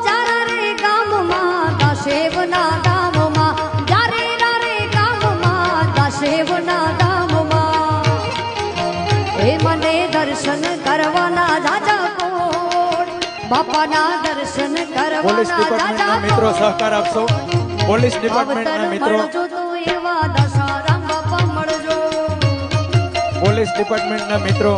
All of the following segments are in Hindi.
जारा रे गामમાં દાશેવના ધામમાં, જારે રે ગામમાં દાશેવના ધામમાં, એ મને દર્શન કરવાના જાજા કોણ, બાપાના દર્શન પોલીસ કરવાના ડિપાર્ટમેન્ટના જાજા મિત્રો સહકાર આપશો. પોલીસ ડિપાર્ટમેન્ટના મિત્રો, એવા દશારામ બાપા મળજો. પોલીસ ડિપાર્ટમેન્ટના મિત્રો,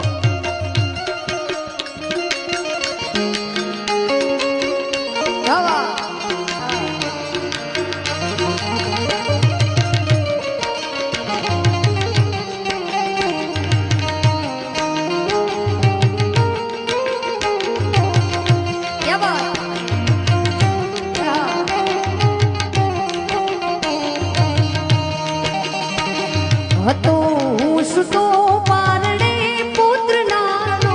હતો સુતો પારણે પુત્ર નાનો,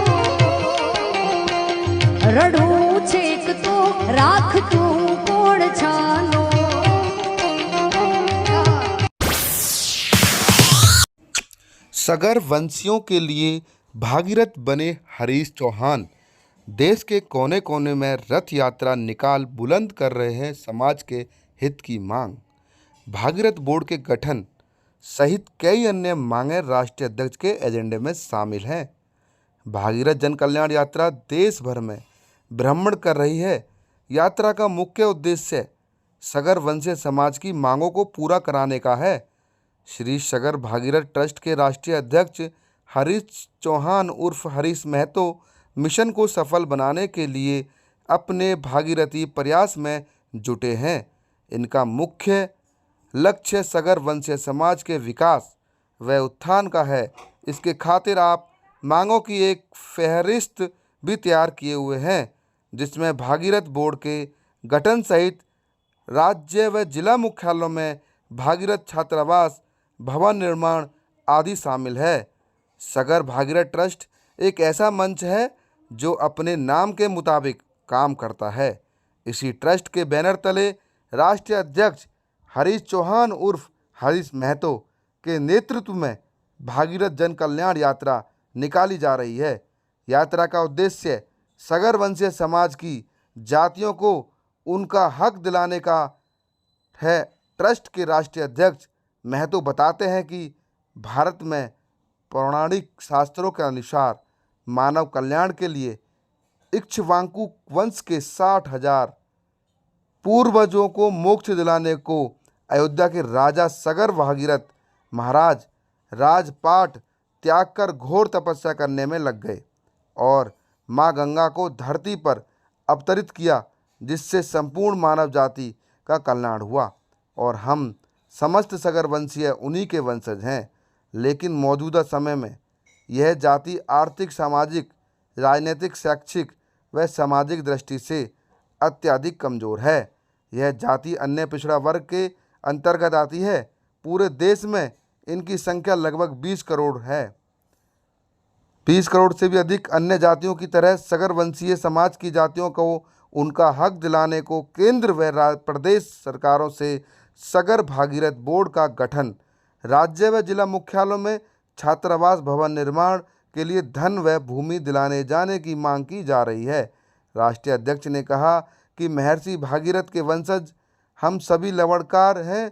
રડું છેક તો રાખતું કોણ છાનો. सगर वंशियों के लिए भागीरथ बने हरीश चौहान देश के कोने कोने में रथ यात्रा निकाल बुलंद कर रहे हैं समाज के हित की मांग। भागीरथ बोर्ड के गठन सहित कई अन्य मांगें राष्ट्रीय अध्यक्ष के एजेंडे में शामिल हैं। भागीरथ जन कल्याण यात्रा देश भर में भ्रमण कर रही है। यात्रा का मुख्य उद्देश्य सगर वंशीय समाज की मांगों को पूरा कराने का है। श्री सगर भागीरथ ट्रस्ट के राष्ट्रीय अध्यक्ष हरीश चौहान उर्फ हरीश महतो मिशन को सफल बनाने के लिए अपने भागीरथी प्रयास में जुटे हैं। इनका मुख्य लक्ष्य सगर वंशीय समाज के विकास व उत्थान का है। इसके खातिर आप मांगों की एक फहरिस्त भी तैयार किए हुए हैं, जिसमें भागीरथ बोर्ड के गठन सहित राज्य व जिला मुख्यालयों में भागीरथ छात्रावास भवन निर्माण आदि शामिल है। सगर भागीरथ ट्रस्ट एक ऐसा मंच है जो अपने नाम के मुताबिक काम करता है। इसी ट्रस्ट के बैनर तले राष्ट्रीय अध्यक्ष हरीश चौहान उर्फ हरीश महतो के नेतृत्व में भागीरथ जन कल्याण यात्रा निकाली जा रही है। यात्रा का उद्देश्य सगर वंशीय समाज की जातियों को उनका हक दिलाने का है। ट्रस्ट के राष्ट्रीय अध्यक्ष महतो बताते हैं कि भारत में पौराणिक शास्त्रों के अनुसार मानव कल्याण के लिए इक्ष्वाकु वंश के 60,000 पूर्वजों को मोक्ष दिलाने को अयोध्या के राजा सगर भागीरथ महाराज राजपाट त्याग कर घोर तपस्या करने में लग गए और माँ गंगा को धरती पर अवतरित किया, जिससे संपूर्ण मानव जाति का कल्याण हुआ और हम समस्त सगर वंशीय उन्हीं के वंशज हैं। लेकिन मौजूदा समय में यह जाति आर्थिक, सामाजिक, राजनीतिक, शैक्षिक व सामाजिक दृष्टि से अत्यधिक कमज़ोर है। यह जाति अन्य पिछड़ा वर्ग के अंतर्गत आती है। पूरे देश में इनकी संख्या लगभग 20 करोड़ है। 20 करोड़ से भी अधिक अन्य जातियों की तरह सगर वंशीय समाज की जातियों को उनका हक दिलाने को केंद्र व प्रदेश सरकारों से सगर भागीरथ बोर्ड का गठन, राज्य व जिला मुख्यालयों में छात्रावास भवन निर्माण के लिए धन व भूमि दिलाने जाने की मांग की जा रही है। राष्ट्रीय अध्यक्ष ने कहा कि महर्षि भागीरथ के वंशज हम सभी लवणकार हैं।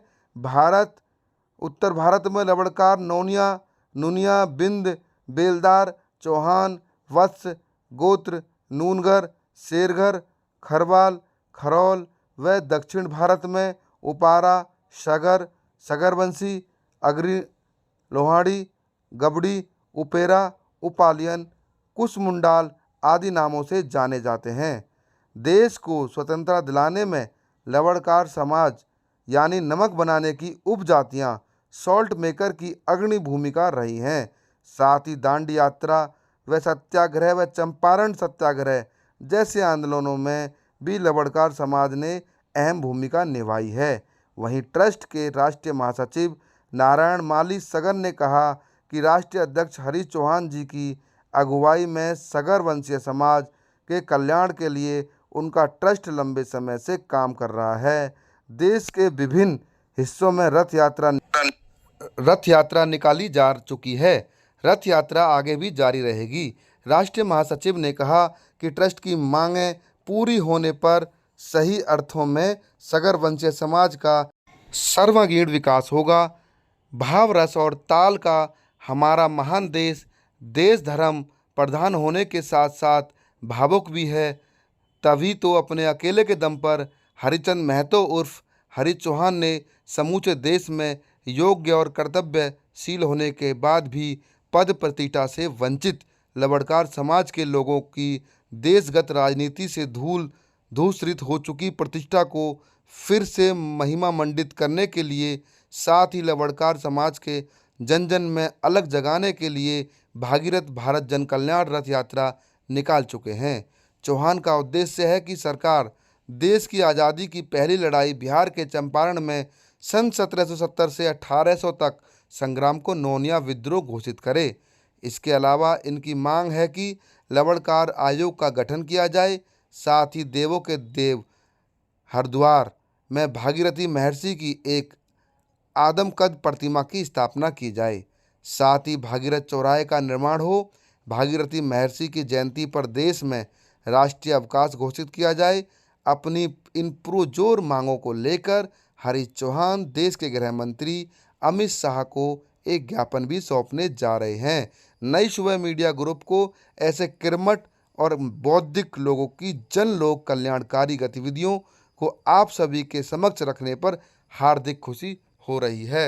उत्तर भारत में लवणकार नौनिया, नुनिया, बिंद, बेलदार, चौहान, वत्स गोत्र, नूनगर, शेरघर, खरवाल, खरौल व दक्षिण भारत में उपारा, सगर, सगरवंशी, अग्री, लोहाड़ी, गबड़ी, उपेरा, उपालियन, कुसमुंडाल आदि नामों से जाने जाते हैं। देश को स्वतंत्रता दिलाने में लवणकार समाज यानी नमक बनाने की उपजातियां सॉल्ट मेकर की अग्रणी भूमिका रही हैं। साथ ही दांडी यात्रा व सत्याग्रह व चंपारण सत्याग्रह जैसे आंदोलनों में भी लवणकार समाज ने अहम भूमिका निभाई है। वहीं ट्रस्ट के राष्ट्रीय महासचिव नारायण माली सगर ने कहा कि राष्ट्रीय अध्यक्ष हरीश चौहान जी की अगुवाई में सगर वंशीय समाज के कल्याण के लिए उनका ट्रस्ट लंबे समय से काम कर रहा है। देश के विभिन्न हिस्सों में रथ यात्रा निकाली जा चुकी है। रथ यात्रा आगे भी जारी रहेगी। राष्ट्रीय महासचिव ने कहा कि ट्रस्ट की मांगें पूरी होने पर सही अर्थों में सगर वंशीय समाज का सर्वांगीण विकास होगा। भाव रस और ताल का हमारा महान देश देश धर्म प्रधान होने के साथ साथ भावुक भी है। तभी तो अपने अकेले के दम पर हरिचंद महतो उर्फ हरि चौहान ने समूचे देश में योग्य और कर्तव्यशील होने के बाद भी पद प्रतिष्ठा से वंचित लवड़कार समाज के लोगों की देशगत राजनीति से धूसरित हो चुकी प्रतिष्ठा को फिर से महिमा मंडित करने के लिए, साथ ही लवड़कार समाज के जन जन में अलग जगाने के लिए भागीरथ भारत जन कल्याण रथ यात्रा निकाल चुके हैं। चौहान का उद्देश्य है कि सरकार देश की आज़ादी की पहली लड़ाई बिहार के चंपारण में सन 1770 से 1800 तक संग्राम को नौनिया विद्रोह घोषित करे। इसके अलावा इनकी मांग है कि लवड़कार आयोग का गठन किया जाए, साथ ही देवों के देव हरिद्वार में भागीरथी महर्षि की एक आदमकद प्रतिमा की स्थापना की जाए, साथ ही भागीरथ चौराहे का निर्माण हो। भागीरथी महर्षि की जयंती पर देश में राष्ट्रीय अवकाश घोषित किया जाए। अपनी इन पुरजोर मांगों को लेकर हरीश चौहान देश के गृह मंत्री अमित शाह को एक ज्ञापन भी सौंपने जा रहे हैं। नई सुबह मीडिया ग्रुप को ऐसे कर्मठ और बौद्धिक लोगों की जन लोक कल्याणकारी गतिविधियों को आप सभी के समक्ष रखने पर हार्दिक खुशी हो रही है।